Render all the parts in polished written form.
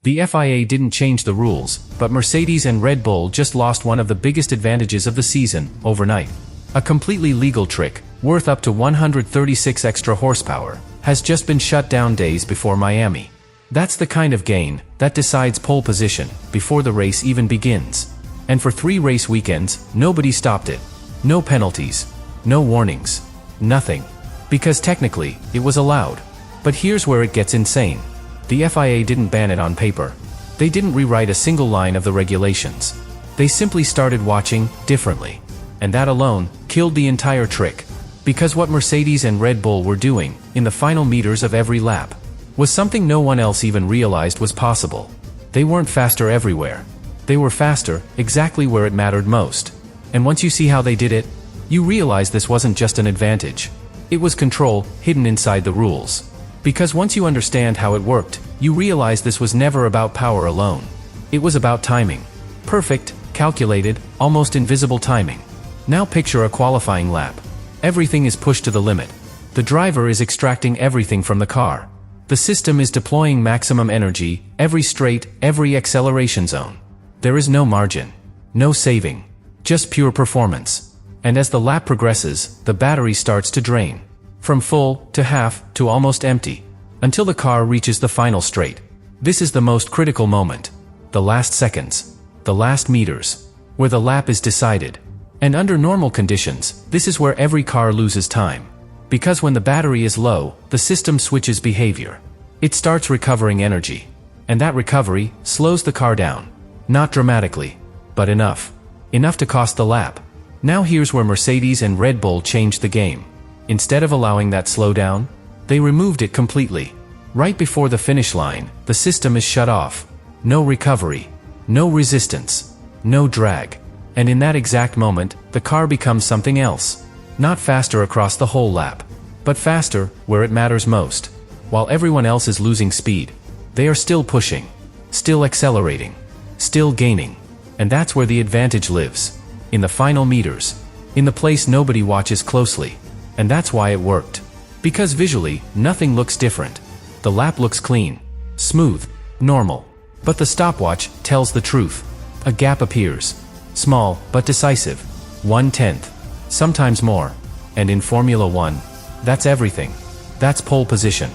The FIA didn't change the rules, but Mercedes and Red Bull just lost one of the biggest advantages of the season, overnight. A completely legal trick, worth up to 136 extra horsepower, has just been shut down days before Miami. That's the kind of gain that decides pole position before the race even begins. And for 3 race weekends, nobody stopped it. No penalties, no warnings, nothing. Because technically, it was allowed. But here's where it gets insane. The FIA didn't ban it on paper. They didn't rewrite a single line of the regulations. They simply started watching differently. And that alone killed the entire trick. Because what Mercedes and Red Bull were doing, in the final meters of every lap, was something no one else even realized was possible. They weren't faster everywhere. They were faster exactly where it mattered most. And once you see how they did it, you realize this wasn't just an advantage. It was control hidden inside the rules. Because once you understand how it worked, you realize this was never about power alone. It was about timing. Perfect, calculated, almost invisible timing. Now picture a qualifying lap. Everything is pushed to the limit. The driver is extracting everything from the car. The system is deploying maximum energy, every straight, every acceleration zone. There is no margin. No saving. Just pure performance. And as the lap progresses, the battery starts to drain. From full, to half, to almost empty. Until the car reaches the final straight. This is the most critical moment. The last seconds. The last meters. Where the lap is decided. And under normal conditions, this is where every car loses time. Because when the battery is low, the system switches behavior. It starts recovering energy. And that recovery slows the car down. Not dramatically, but enough. Enough to cost the lap. Now here's where Mercedes and Red Bull changed the game. Instead of allowing that slowdown, they removed it completely. Right before the finish line, the system is shut off. No recovery. No resistance. No drag. And in that exact moment, the car becomes something else. Not faster across the whole lap, but faster where it matters most. While everyone else is losing speed, they are still pushing, still accelerating, still gaining. And that's where the advantage lives. In the final meters. In the place nobody watches closely. And that's why it worked. Because visually, nothing looks different. The lap looks clean, smooth, normal. But the stopwatch tells the truth. A gap appears. Small, but decisive. 1/10. Sometimes more. And in Formula 1, that's everything. That's pole position.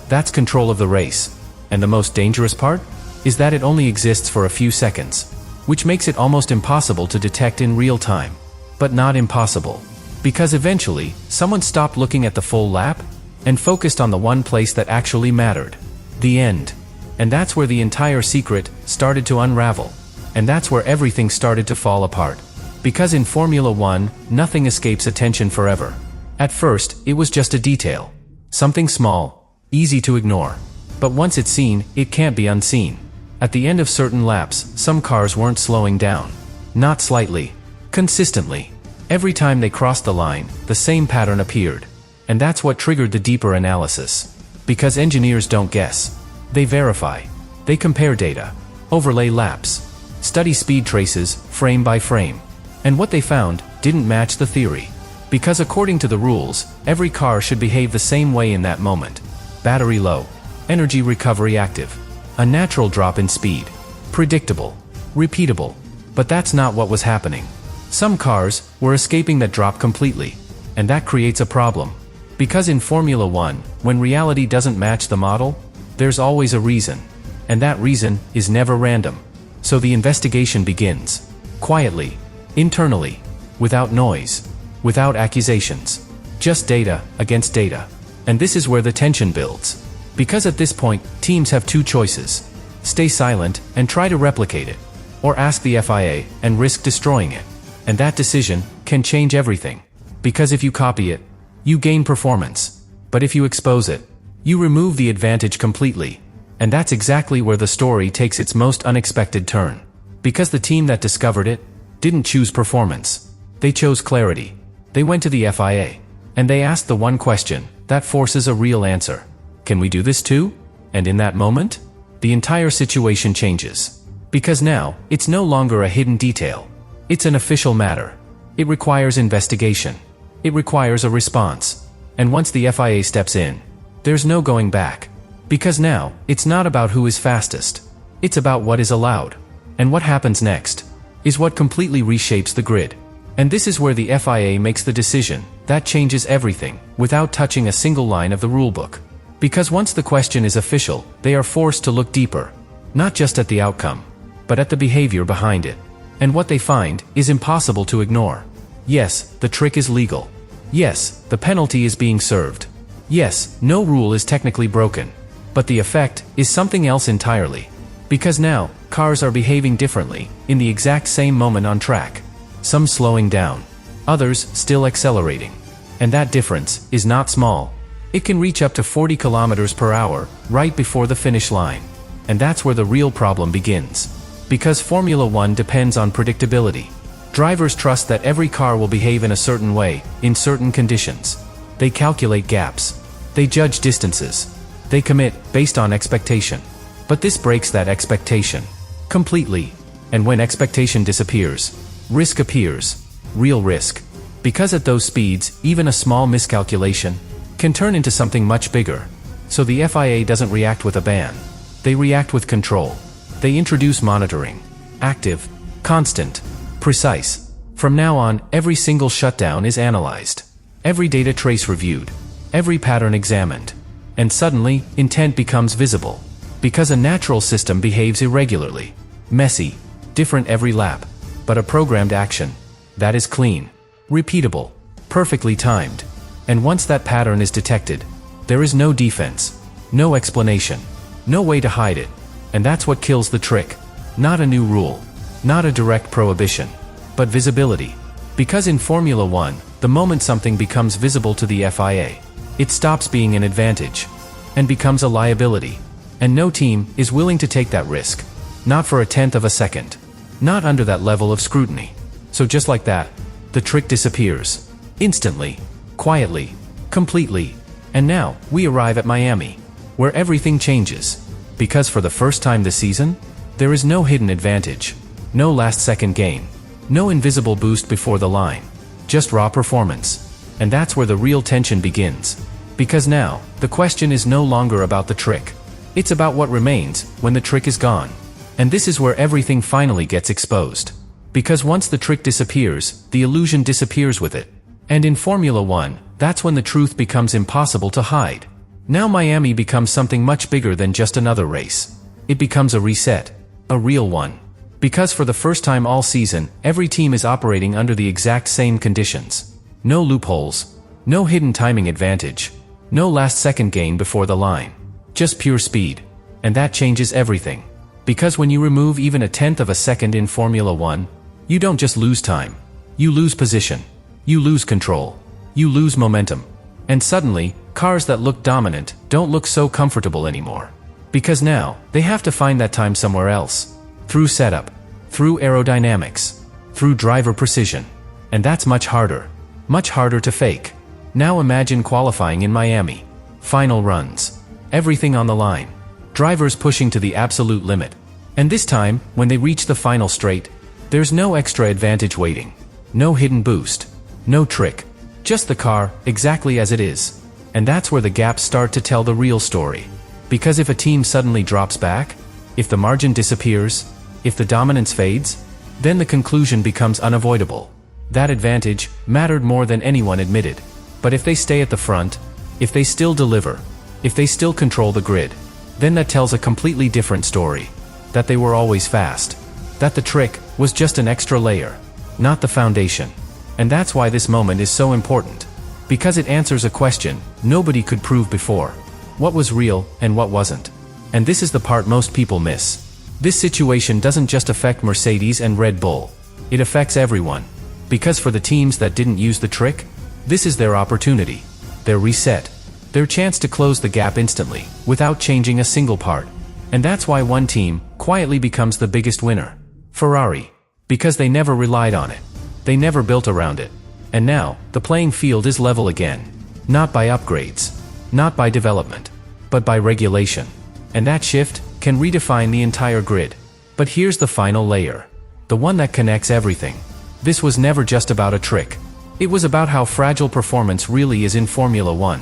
That's control of the race. And the most dangerous part? Is that it only exists for a few seconds. Which makes it almost impossible to detect in real time. But not impossible. Because eventually, someone stopped looking at the full lap, and focused on the one place that actually mattered. The end. And that's where the entire secret started to unravel. And that's where everything started to fall apart. Because in Formula 1, nothing escapes attention forever. At first, it was just a detail. Something small, easy to ignore. But once it's seen, it can't be unseen. At the end of certain laps, some cars weren't slowing down. Not slightly. Consistently. Every time they crossed the line, the same pattern appeared. And that's what triggered the deeper analysis. Because engineers don't guess. They verify. They compare data. Overlay laps. Study speed traces, frame by frame. And what they found didn't match the theory. Because according to the rules, every car should behave the same way in that moment. Battery low. Energy recovery active. A natural drop in speed. Predictable. Repeatable. But that's not what was happening. Some cars were escaping that drop completely. And that creates a problem. Because in Formula 1, when reality doesn't match the model, there's always a reason. And that reason is never random. So the investigation begins. Quietly. Internally. Without noise. Without accusations. Just data against data. And this is where the tension builds. Because at this point, teams have two choices. Stay silent and try to replicate it. Or ask the FIA and risk destroying it. And that decision can change everything. Because if you copy it, you gain performance. But if you expose it, you remove the advantage completely. And that's exactly where the story takes its most unexpected turn. Because the team that discovered it didn't choose performance. They chose clarity. They went to the FIA. And they asked the one question that forces a real answer. Can we do this too? And in that moment, the entire situation changes. Because now, it's no longer a hidden detail. It's an official matter. It requires investigation. It requires a response. And once the FIA steps in, there's no going back. Because now, it's not about who is fastest. It's about what is allowed. And what happens next is what completely reshapes the grid. And this is where the FIA makes the decision that changes everything without touching a single line of the rulebook. Because once the question is official, they are forced to look deeper, not just at the outcome, but at the behavior behind it. And what they find is impossible to ignore. Yes, the trick is legal. Yes, the penalty is being served. Yes, no rule is technically broken. But the effect is something else entirely. Because now, cars are behaving differently, in the exact same moment on track. Some slowing down, others still accelerating. And that difference is not small. It can reach up to 40 kilometers per hour, right before the finish line. And that's where the real problem begins. Because Formula One depends on predictability. Drivers trust that every car will behave in a certain way, in certain conditions. They calculate gaps. They judge distances. They commit based on expectation. But this breaks that expectation completely. And when expectation disappears, risk appears. Real risk. Because at those speeds, even a small miscalculation can turn into something much bigger. So the FIA doesn't react with a ban. They react with control. They introduce monitoring. Active, constant, precise. From now on, every single shutdown is analyzed. Every data trace reviewed. Every pattern examined. And suddenly, intent becomes visible. Because a natural system behaves irregularly. Messy. Different every lap. But a programmed action. That is clean. Repeatable. Perfectly timed. And once that pattern is detected, there is no defense. No explanation. No way to hide it. And that's what kills the trick. Not a new rule. Not a direct prohibition. But visibility. Because in Formula One, the moment something becomes visible to the FIA, it stops being an advantage. And becomes a liability. And no team is willing to take that risk. Not for a tenth of a second. Not under that level of scrutiny. So just like that, the trick disappears. Instantly. Quietly. Completely. And now, we arrive at Miami. Where everything changes. Because for the first time this season, there is no hidden advantage. No last-second gain. No invisible boost before the line. Just raw performance. And that's where the real tension begins. Because now, the question is no longer about the trick. It's about what remains when the trick is gone. And this is where everything finally gets exposed. Because once the trick disappears, the illusion disappears with it. And in Formula One, that's when the truth becomes impossible to hide. Now Miami becomes something much bigger than just another race. It becomes a reset. A real one. Because for the first time all season, every team is operating under the exact same conditions. No loopholes. No hidden timing advantage. No last-second gain before the line. Just pure speed. And that changes everything. Because when you remove even a tenth of a second in Formula One, you don't just lose time. You lose position. You lose control. You lose momentum. And suddenly, cars that look dominant don't look so comfortable anymore. Because now, they have to find that time somewhere else. Through setup. Through aerodynamics. Through driver precision. And that's much harder. Much harder to fake. Now imagine qualifying in Miami. Final runs. Everything on the line. Drivers pushing to the absolute limit. And this time, when they reach the final straight, there's no extra advantage waiting. No hidden boost. No trick. Just the car, exactly as it is. And that's where the gaps start to tell the real story. Because if a team suddenly drops back, if the margin disappears, if the dominance fades, then the conclusion becomes unavoidable. That advantage mattered more than anyone admitted. But if they stay at the front, if they still deliver, if they still control the grid, then that tells a completely different story. That they were always fast. That the trick was just an extra layer, not the foundation. And that's why this moment is so important. Because it answers a question nobody could prove before. What was real and what wasn't? And this is the part most people miss. This situation doesn't just affect Mercedes and Red Bull. It affects everyone. Because for the teams that didn't use the trick, this is their opportunity. Their reset. Their chance to close the gap instantly, without changing a single part. And that's why one team quietly becomes the biggest winner. Ferrari. Because they never relied on it. They never built around it. And now, the playing field is level again. Not by upgrades. Not by development. But by regulation. And that shift can redefine the entire grid. But here's the final layer. The one that connects everything. This was never just about a trick. It was about how fragile performance really is in Formula One.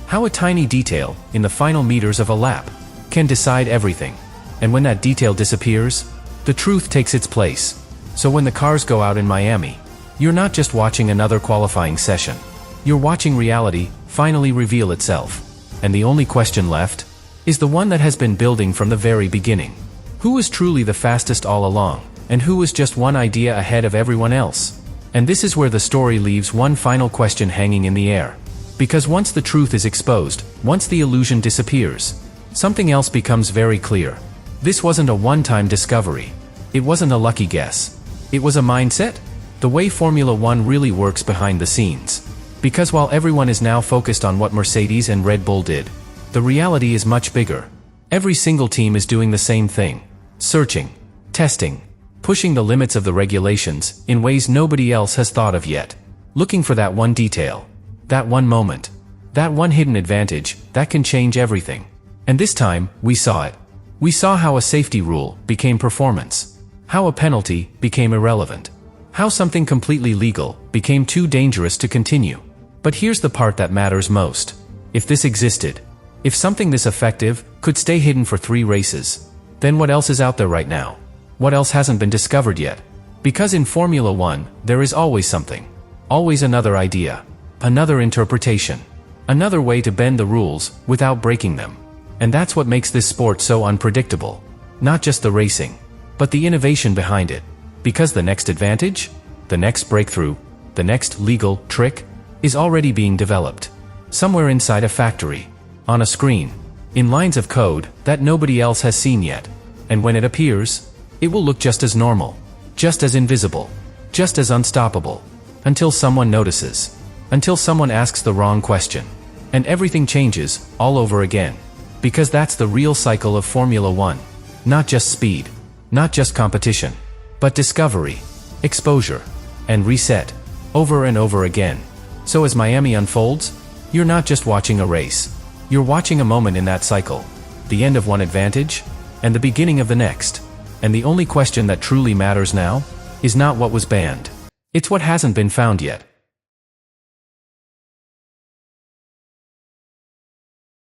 How a tiny detail, in the final meters of a lap, can decide everything. And when that detail disappears, the truth takes its place. So when the cars go out in Miami, you're not just watching another qualifying session. You're watching reality finally reveal itself. And the only question left is the one that has been building from the very beginning. Who was truly the fastest all along, and who was just one idea ahead of everyone else? And this is where the story leaves one final question hanging in the air. Because once the truth is exposed, once the illusion disappears, something else becomes very clear. This wasn't a one-time discovery. It wasn't a lucky guess. It was a mindset? The way Formula One really works behind the scenes. Because while everyone is now focused on what Mercedes and Red Bull did, the reality is much bigger. Every single team is doing the same thing. Searching, testing, pushing the limits of the regulations in ways nobody else has thought of yet. Looking for that one detail, that one moment, that one hidden advantage that can change everything. And this time, we saw it. We saw how a safety rule became performance. How a penalty became irrelevant. How something completely legal became too dangerous to continue. But here's the part that matters most. If this existed, if something this effective could stay hidden for 3 races, then what else is out there right now? What else hasn't been discovered yet? Because in Formula One, there is always something. Always another idea. Another interpretation. Another way to bend the rules without breaking them. And that's what makes this sport so unpredictable. Not just the racing, but the innovation behind it. Because the next advantage, the next breakthrough, the next legal trick is already being developed. Somewhere inside a factory, on a screen, in lines of code that nobody else has seen yet. And when it appears, it will look just as normal, just as invisible, just as unstoppable, until someone notices, until someone asks the wrong question. And everything changes all over again. Because that's the real cycle of Formula One. Not just speed, not just competition, but discovery, exposure, and reset, over and over again. So as Miami unfolds, you're not just watching a race. You're watching a moment in that cycle. The end of one advantage, and the beginning of the next. And the only question that truly matters now is not what was banned. It's what hasn't been found yet.